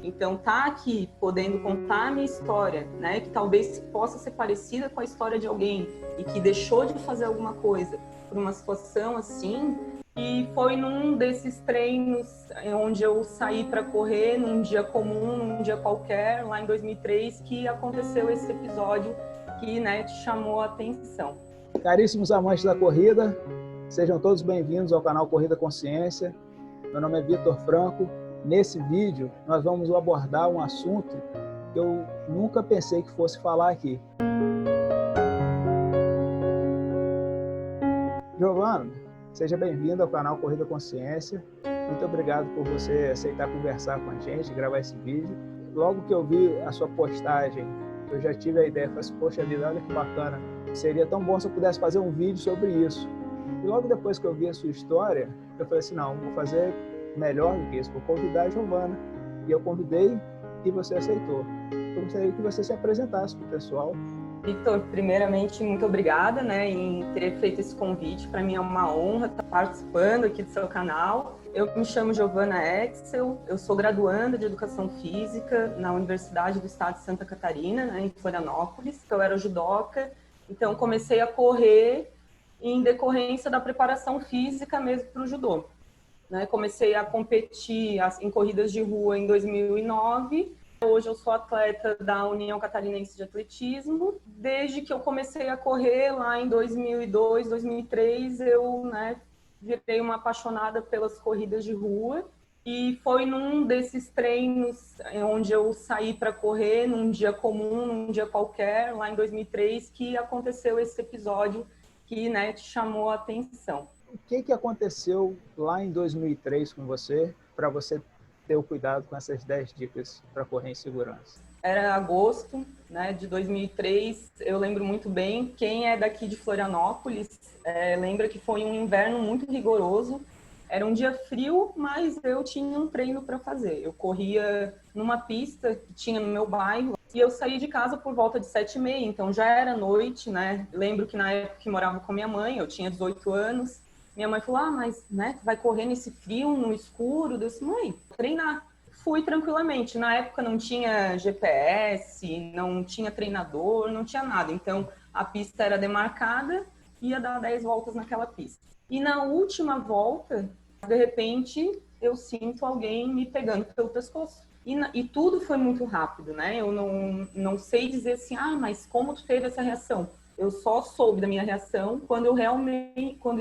Então, tá aqui podendo contar a minha história, né, que talvez possa ser parecida com a história de alguém e que deixou de fazer alguma coisa por uma situação assim. E foi num desses treinos onde eu saí para correr num dia comum, num dia qualquer, lá em 2003, que aconteceu esse episódio que, né, te chamou a atenção. Caríssimos amantes da corrida, sejam todos bem-vindos ao canal Corrida Consciência. Meu nome é Vitor Franco. Nesse vídeo, nós vamos abordar um assunto que eu nunca pensei que fosse falar aqui. Giovana, seja bem-vindo ao canal Corrida Consciência. Muito obrigado por você aceitar conversar com a gente, gravar esse vídeo. Logo que eu vi a sua postagem, eu já tive a ideia, falei assim, poxa vida, olha que bacana. Seria tão bom se eu pudesse fazer um vídeo sobre isso. E logo depois que eu vi a sua história, eu falei assim, não, vou fazer melhor do que isso, vou convidar a Giovana. E eu convidei e você aceitou. Eu gostaria que você se apresentasse para o pessoal. Vitor, primeiramente, muito obrigada, né, em ter feito esse convite. Para mim é uma honra estar participando aqui do seu canal. Eu me chamo Giovana Exel, eu sou graduanda de Educação Física na Universidade do Estado de Santa Catarina, né, em Florianópolis. Eu era judoca, então comecei a correr em decorrência da preparação física mesmo para o judô. Né, comecei a competir em corridas de rua em 2009. Hoje eu sou atleta da União Catarinense de Atletismo. Desde que eu comecei a correr lá em 2002, 2003, eu, né, virei uma apaixonada pelas corridas de rua. E foi num desses treinos onde eu saí para correr num dia comum, num dia qualquer, lá em 2003, que aconteceu esse episódio que, né, te chamou a atenção. O que aconteceu lá em 2003 com você, para você ter o cuidado com essas 10 dicas para correr em segurança? Era agosto, né, de 2003, eu lembro muito bem. Quem é daqui de Florianópolis lembra que foi um inverno muito rigoroso. Era um dia frio, mas eu tinha um treino para fazer. Eu corria numa pista que tinha no meu bairro e eu saí de casa por volta de 7h30, então já era noite, né? Lembro que na época que morava com minha mãe, eu tinha 18 anos, minha mãe falou, mas né, vai correr nesse frio, no escuro? Eu disse, mãe, vou treinar. Fui tranquilamente. Na época não tinha GPS, não tinha treinador, não tinha nada. Então a pista era demarcada, ia dar 10 voltas naquela pista. E na última volta, de repente, eu sinto alguém me pegando pelo pescoço. E tudo foi muito rápido, né? Eu não sei dizer assim, mas como tu teve essa reação? Eu só soube da minha reação quando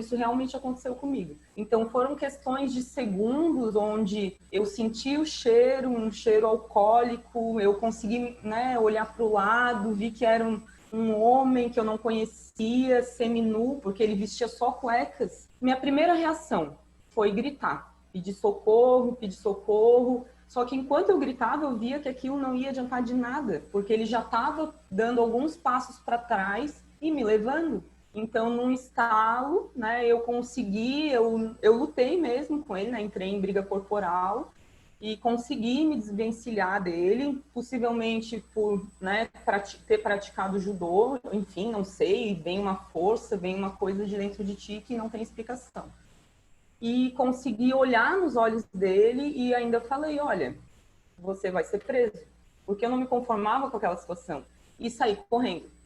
isso realmente aconteceu comigo. Então foram questões de segundos onde eu senti o cheiro, um cheiro alcoólico, eu consegui, né, olhar para o lado, vi que era um homem que eu não conhecia, seminu, porque ele vestia só cuecas. Minha primeira reação foi gritar, pedir socorro. Só que enquanto eu gritava, eu via que aquilo não ia adiantar de nada, porque ele já estava dando alguns passos para trás e me levando. Então, num estalo, né, eu consegui, eu lutei mesmo com ele, né, entrei em briga corporal e consegui me desvencilhar dele, possivelmente por, né, ter praticado judô, enfim, não sei, vem uma força, vem uma coisa de dentro de ti que não tem explicação. E consegui olhar nos olhos dele e ainda falei, olha, você vai ser preso, porque eu não me conformava com aquela situação. E saí correndo.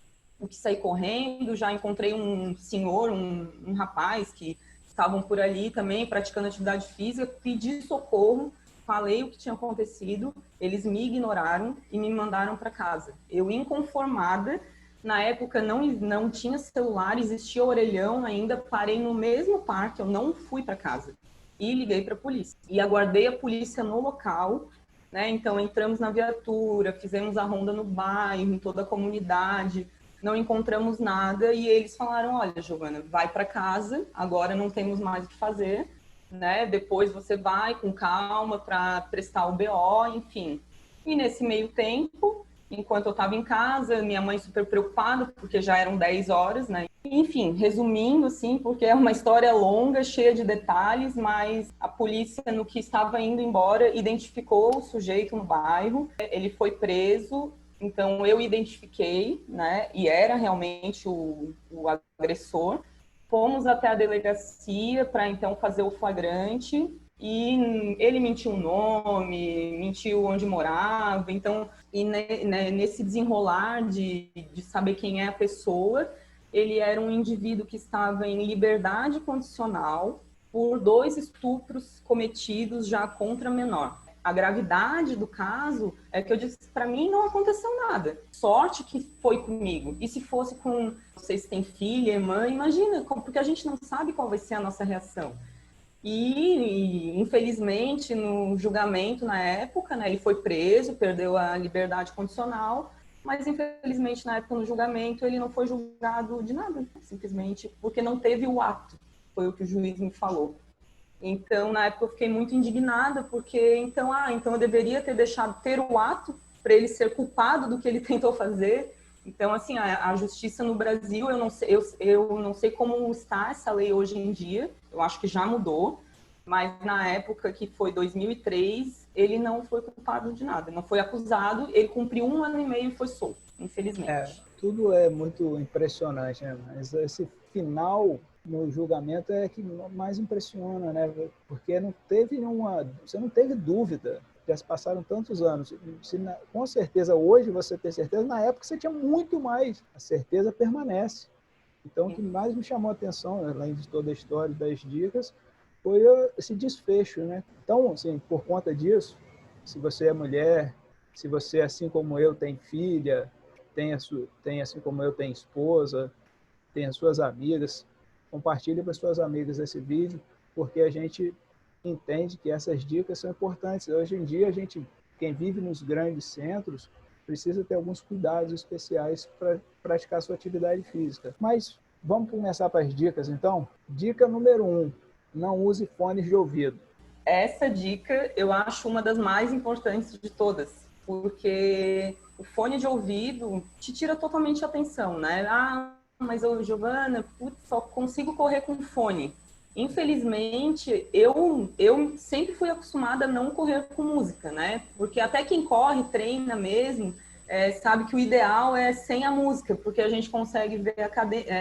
Já encontrei um senhor, um rapaz que estavam por ali também praticando atividade física, pedi socorro, falei o que tinha acontecido, eles me ignoraram e me mandaram para casa. Eu, inconformada, na época não tinha celular, existia orelhão ainda, parei no mesmo parque, eu não fui para casa e liguei para a polícia. E aguardei a polícia no local, né? Então entramos na viatura, fizemos a ronda no bairro, em toda a comunidade, não encontramos nada e eles falaram, olha, Giovana, vai para casa, agora não temos mais o que fazer, né? Depois você vai com calma para prestar o BO, enfim. E nesse meio tempo, enquanto eu estava em casa, minha mãe super preocupada, porque já eram 10 horas, né? Enfim, resumindo, assim, porque é uma história longa, cheia de detalhes, mas a polícia, no que estava indo embora, identificou o sujeito no bairro, ele foi preso. Então, eu identifiquei, né, e era realmente o agressor. Fomos até a delegacia para, então, fazer o flagrante. e ele mentiu o nome, mentiu onde morava, então, e nesse desenrolar de saber quem é a pessoa, ele era um indivíduo que estava em liberdade condicional por 2 estupros cometidos já contra menor. A gravidade do caso é que eu disse, para mim não aconteceu nada. Sorte que foi comigo. E se fosse com vocês têm filha, irmã, imagina, porque a gente não sabe qual vai ser a nossa reação. E infelizmente, no julgamento na época, né, ele foi preso, perdeu a liberdade condicional, mas infelizmente na época no julgamento ele não foi julgado de nada, simplesmente porque não teve o ato, foi o que o juiz me falou. Então, na época eu fiquei muito indignada, porque então eu deveria ter deixado ter o ato para ele ser culpado do que ele tentou fazer. Então, assim, a justiça no Brasil, eu não sei como está essa lei hoje em dia, eu acho que já mudou, mas na época que foi 2003, ele não foi culpado de nada, não foi acusado, ele cumpriu 1 ano e meio e foi solto, infelizmente. Tudo é muito impressionante, né? Mas esse final no julgamento é que mais impressiona, né? Porque você não teve dúvida. Já se passaram tantos anos. Com certeza hoje você tem certeza, na época você tinha muito mais. A certeza permanece. Então, o que mais me chamou a atenção, além de toda a história das dicas, foi esse desfecho, né? Então, assim, por conta disso, se você é mulher, se você, assim como eu, tem filha, tem assim como eu, tem esposa, tem as suas amigas, compartilhe com as suas amigas esse vídeo, porque a gente entende que essas dicas são importantes. Hoje em dia, quem vive nos grandes centros, precisa ter alguns cuidados especiais para praticar sua atividade física. Mas vamos começar para as dicas, então? Dica número 1, não use fones de ouvido. Essa dica eu acho uma das mais importantes de todas, porque o fone de ouvido te tira totalmente a atenção, né? Mas eu, Giovana, só consigo correr com fone. Infelizmente, eu sempre fui acostumada a não correr com música, né? Porque até quem corre, treina mesmo, sabe que o ideal é sem a música, porque a gente consegue ver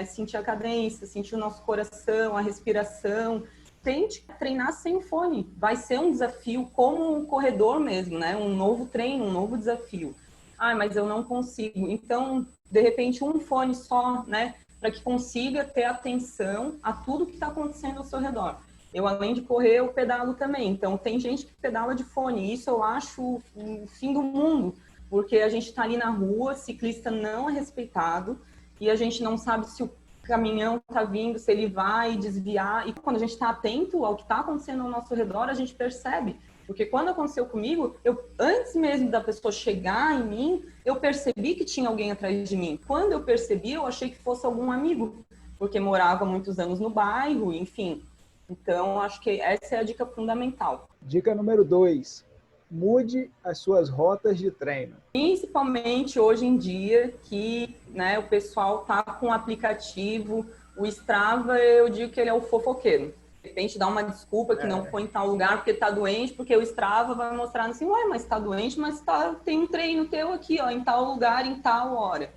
sentir a cadência, sentir o nosso coração, a respiração. Tente treinar sem o fone. Vai ser um desafio como um corredor mesmo, né? Um novo treino, um novo desafio. Mas eu não consigo. Então, de repente, um fone só, né? Para que consiga ter atenção a tudo que está acontecendo ao seu redor. Eu, além de correr, eu pedalo também. Então, tem gente que pedala de fone. Isso eu acho o fim do mundo, porque a gente está ali na rua, ciclista não é respeitado, e a gente não sabe se o caminhão está vindo, se ele vai desviar. E quando a gente está atento ao que está acontecendo ao nosso redor, a gente percebe. Porque quando aconteceu comigo, antes mesmo da pessoa chegar em mim, eu percebi que tinha alguém atrás de mim. Quando eu percebi, eu achei que fosse algum amigo, porque morava muitos anos no bairro, enfim. Então, acho que essa é a dica fundamental. Dica número 2, mude as suas rotas de treino. Principalmente hoje em dia, que, né, o pessoal tá com o aplicativo, o Strava, eu digo que ele é o fofoqueiro. De repente dá uma desculpa que não foi em tal lugar porque tá doente, porque o Strava vai mostrar assim, mas tá doente, mas tem um treino teu aqui, ó, em tal lugar, em tal hora.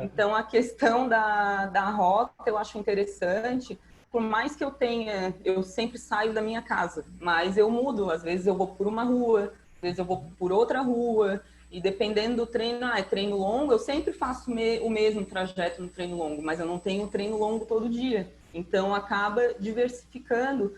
Então, a questão da rota eu acho interessante. Por mais que eu sempre saio da minha casa, mas eu mudo. Às vezes eu vou por uma rua, às vezes eu vou por outra rua, e dependendo do treino, é treino longo, eu sempre faço o mesmo trajeto no treino longo, mas eu não tenho treino longo todo dia. Então, acaba diversificando.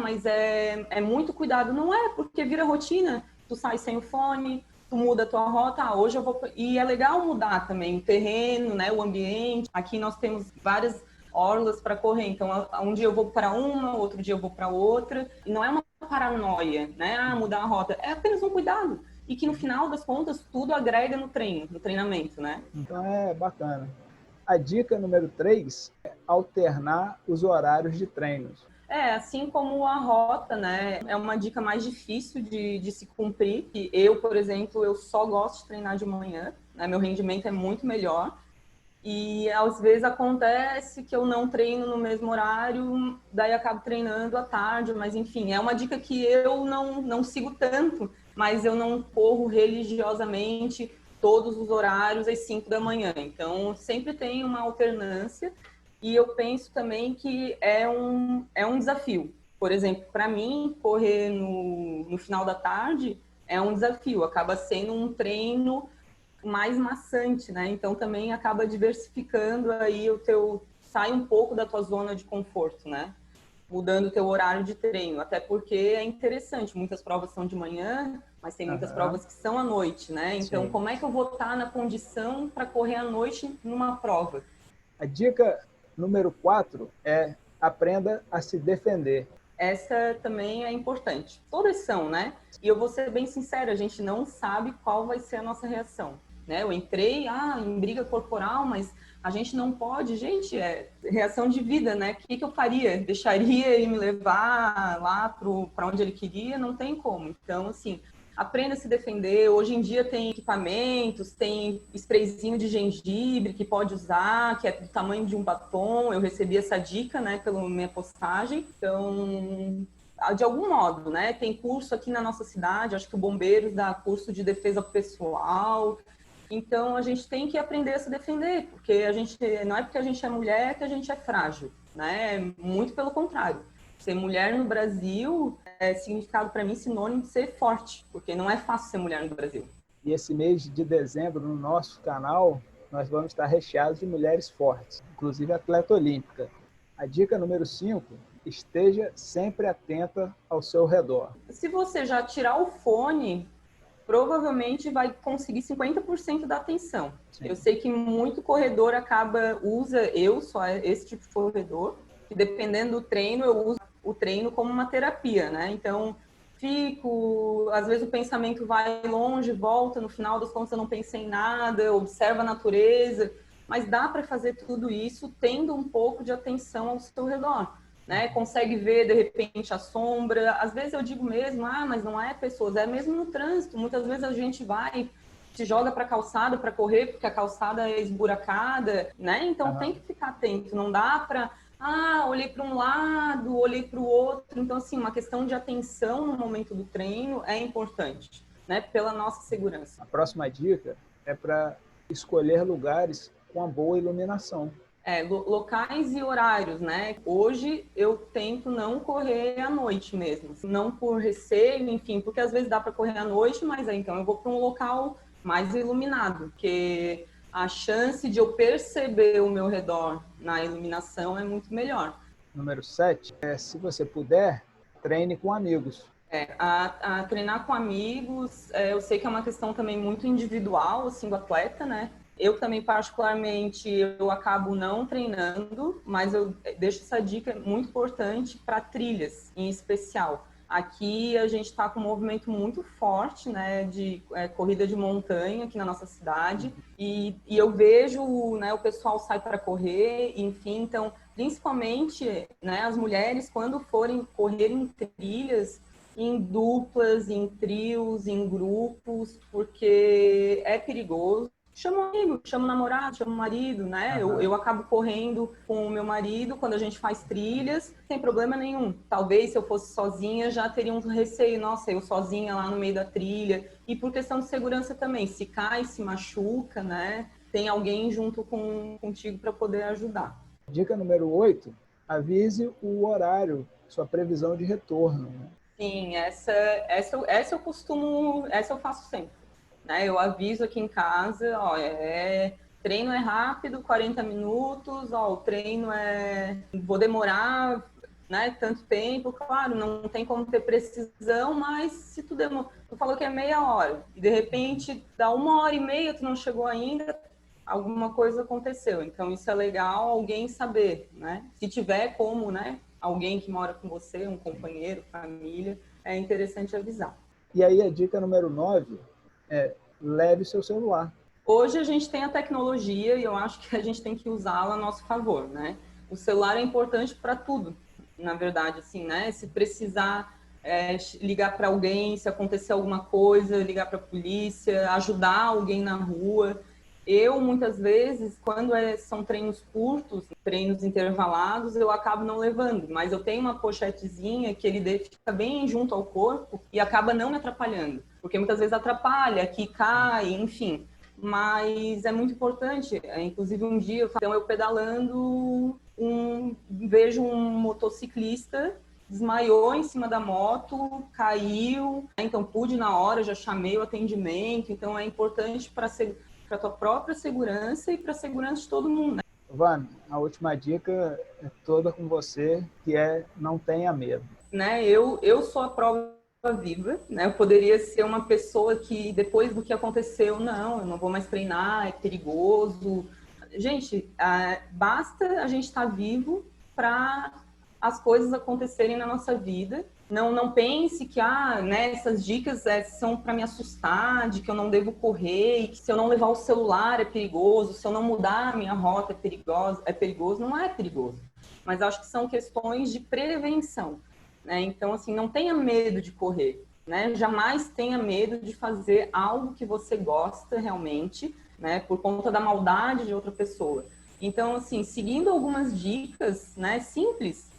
Mas é muito cuidado. Não é, porque vira rotina. Tu sai sem o fone, tu muda a tua rota. Hoje eu vou... E é legal mudar também o terreno, né, o ambiente. Aqui nós temos várias orlas para correr. Então, um dia eu vou para uma, outro dia eu vou para outra. E não é uma paranoia, né? Mudar a rota. É apenas um cuidado. E que no final das contas, tudo agrega no treinamento, né? Então, é bacana. A dica número 3 é alternar os horários de treinos. Assim como a rota, né? É uma dica mais difícil de se cumprir. Eu, por exemplo, eu só gosto de treinar de manhã, né? Meu rendimento é muito melhor. E às vezes acontece que eu não treino no mesmo horário, daí acabo treinando à tarde, mas enfim, é uma dica que eu não sigo tanto, mas eu não corro religiosamente todos os horários às 5 da manhã. Então, sempre tem uma alternância e eu penso também que é um desafio. Por exemplo, para mim, correr no final da tarde é um desafio, acaba sendo um treino mais maçante, né? Então também acaba diversificando aí sai um pouco da tua zona de conforto, né? Mudando o teu horário de treino, até porque é interessante, muitas provas são de manhã, mas tem muitas provas que são à noite, né? Então, Sim. como é que eu vou estar na condição para correr à noite numa prova? A dica número 4 é aprenda a se defender. Essa também é importante. Todas são, né? E eu vou ser bem sincera, a gente não sabe qual vai ser a nossa reação, né? Eu entrei, em briga corporal, mas a gente não pode, gente, é reação de vida, né? O que eu faria? Deixaria ele me levar lá para onde ele queria? Não tem como. Então, assim, aprenda a se defender. Hoje em dia tem equipamentos, tem sprayzinho de gengibre que pode usar, que é do tamanho de um batom. Eu recebi essa dica, né, pela minha postagem. Então, de algum modo, né? Tem curso aqui na nossa cidade, acho que o Bombeiros dá curso de defesa pessoal. Então, a gente tem que aprender a se defender, porque não é porque a gente é mulher que a gente é frágil, né? Muito pelo contrário. Ser mulher no Brasil é significado para mim sinônimo de ser forte, porque não é fácil ser mulher no Brasil. E esse mês de dezembro, no nosso canal, nós vamos estar recheados de mulheres fortes, inclusive atleta olímpica. A dica número 5, esteja sempre atenta ao seu redor. Se você já tirar o fone, provavelmente vai conseguir 50% da atenção. Sim. Eu sei que muito corredor usa só esse tipo de corredor, que dependendo do treino, eu uso o treino como uma terapia, né? Então, às vezes o pensamento vai longe, volta, no final das contas eu não pensei em nada, observa a natureza, mas dá para fazer tudo isso tendo um pouco de atenção ao seu redor. Né? Consegue ver, de repente, a sombra. Às vezes eu digo mesmo, mas não é pessoas, é mesmo no trânsito. Muitas vezes a gente se joga para a calçada para correr, porque a calçada é esburacada, né? Então tem que ficar atento, não dá para, olhei para um lado, olhei para o outro. Então, assim, uma questão de atenção no momento do treino é importante, né? Pela nossa segurança. A próxima dica é para escolher lugares com uma boa iluminação. Locais e horários, né? Hoje eu tento não correr à noite mesmo, não por receio, enfim, porque às vezes dá para correr à noite, mas aí então eu vou para um local mais iluminado, porque a chance de eu perceber o meu redor na iluminação é muito melhor. Número 7, se você puder, treine com amigos. A treinar com amigos, eu sei que é uma questão também muito individual, assim, do atleta, né? Eu também, particularmente, eu acabo não treinando, mas eu deixo essa dica muito importante para trilhas, em especial. Aqui a gente está com um movimento muito forte, né, de corrida de montanha aqui na nossa cidade, e eu vejo, né, o pessoal sai para correr, enfim, então, principalmente, né, as mulheres, quando forem correr em trilhas, em duplas, em trios, em grupos, porque é perigoso. Chama um amigo, chama um namorado, chama um marido, né? Eu acabo correndo com o meu marido quando a gente faz trilhas, sem problema nenhum. Talvez se eu fosse sozinha já teria um receio, nossa, eu sozinha lá no meio da trilha. E por questão de segurança também, se cai, se machuca, né? Tem alguém junto contigo para poder ajudar. Dica número 8, avise o horário, sua previsão de retorno. Né? Sim, essa eu faço sempre. Né? Eu aviso aqui em casa, treino é rápido, 40 minutos, o treino vou demorar, né, tanto tempo, claro, não tem como ter precisão, mas se tu falou que é meia hora, e de repente dá 1h30, tu não chegou ainda, alguma coisa aconteceu. Então isso é legal alguém saber, né? Se tiver como, né, alguém que mora com você, um companheiro, família, é interessante avisar. E aí a dica número 9 é leve seu celular. Hoje a gente tem a tecnologia e eu acho que a gente tem que usá-la a nosso favor, né? O celular é importante para tudo, na verdade, assim, né? Se precisar ligar para alguém, se acontecer alguma coisa, ligar para a polícia, ajudar alguém na rua. Eu, muitas vezes, quando são treinos curtos, treinos intervalados, eu acabo não levando, mas eu tenho uma pochetezinha que ele fica bem junto ao corpo e acaba não me atrapalhando, porque muitas vezes atrapalha, que cai, enfim. Mas é muito importante, inclusive um dia eu pedalando, vejo um motociclista desmaiou em cima da moto, caiu, então pude na hora, já chamei o atendimento, então é importante para a tua própria segurança e para a segurança de todo mundo, né? Giovana, a última dica é toda com você, que é não tenha medo. Né? Eu sou a prova viva, né? Eu poderia ser uma pessoa que depois do que aconteceu, não, eu não vou mais treinar, é perigoso. Gente, basta a gente estar vivo para as coisas acontecerem na nossa vida. Não pense que né, essas dicas são para me assustar, de que eu não devo correr, e que se eu não levar o celular é perigoso, se eu não mudar a minha rota é perigoso. Não é perigoso. Mas acho que são questões de prevenção, né? Então, assim, não tenha medo de correr, né? Jamais tenha medo de fazer algo que você gosta realmente, né? Por conta da maldade de outra pessoa. Então, assim, seguindo algumas dicas, né, simples,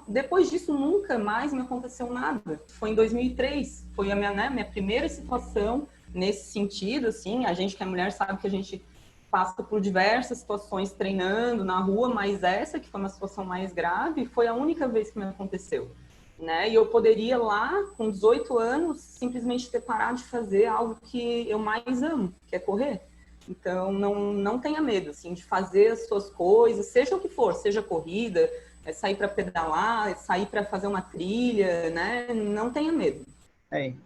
depois disso nunca mais me aconteceu nada. Foi em 2003, foi a minha primeira situação nesse sentido, assim. A gente que é mulher sabe que a gente passa por diversas situações treinando na rua, mas essa que foi uma situação mais grave, foi a única vez que me aconteceu, né? E eu poderia lá, com 18 anos, simplesmente ter parado de fazer algo que eu mais amo, que é correr. Então, não tenha medo, assim, de fazer as suas coisas, seja o que for, seja corrida, sair para pedalar, sair para fazer uma trilha, né? Não tenha medo.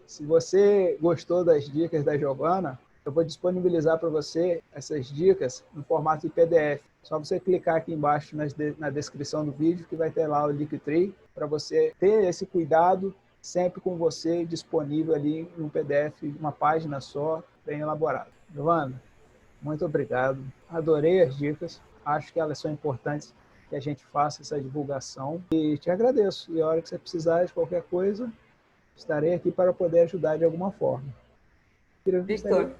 Se você gostou das dicas da Giovana, eu vou disponibilizar para você essas dicas no formato de PDF. Só você clicar aqui embaixo na descrição do vídeo que vai ter lá o Linktree para você ter esse cuidado sempre com você disponível ali no PDF, uma página só, bem elaborada. Giovana, muito obrigado. Adorei as dicas. Acho que elas são importantes que a gente faça essa divulgação. E te agradeço. E a hora que você precisar de qualquer coisa, estarei aqui para poder ajudar de alguma forma. Victor,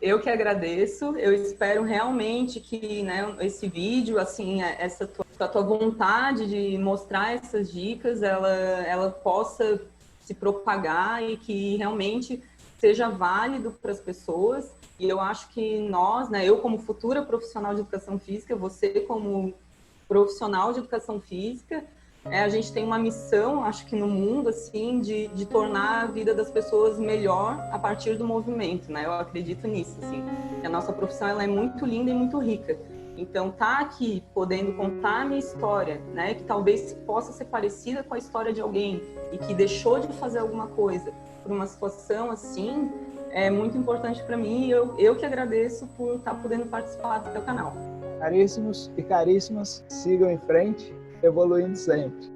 eu que agradeço. Eu espero realmente que, né, esse vídeo, assim, essa tua vontade de mostrar essas dicas, ela possa se propagar e que realmente seja válido para as pessoas. E eu acho que nós, né, eu como futura profissional de educação física, você como profissional de educação física, a gente tem uma missão, acho que no mundo, assim, de tornar a vida das pessoas melhor a partir do movimento, né? Eu acredito nisso, assim. A nossa profissão, ela é muito linda e muito rica. Então, tá aqui podendo contar a minha história, né? Que talvez possa ser parecida com a história de alguém e que deixou de fazer alguma coisa por uma situação assim, é muito importante para mim. E eu que agradeço por estar podendo participar do teu canal. Caríssimos e caríssimas, sigam em frente, evoluindo sempre.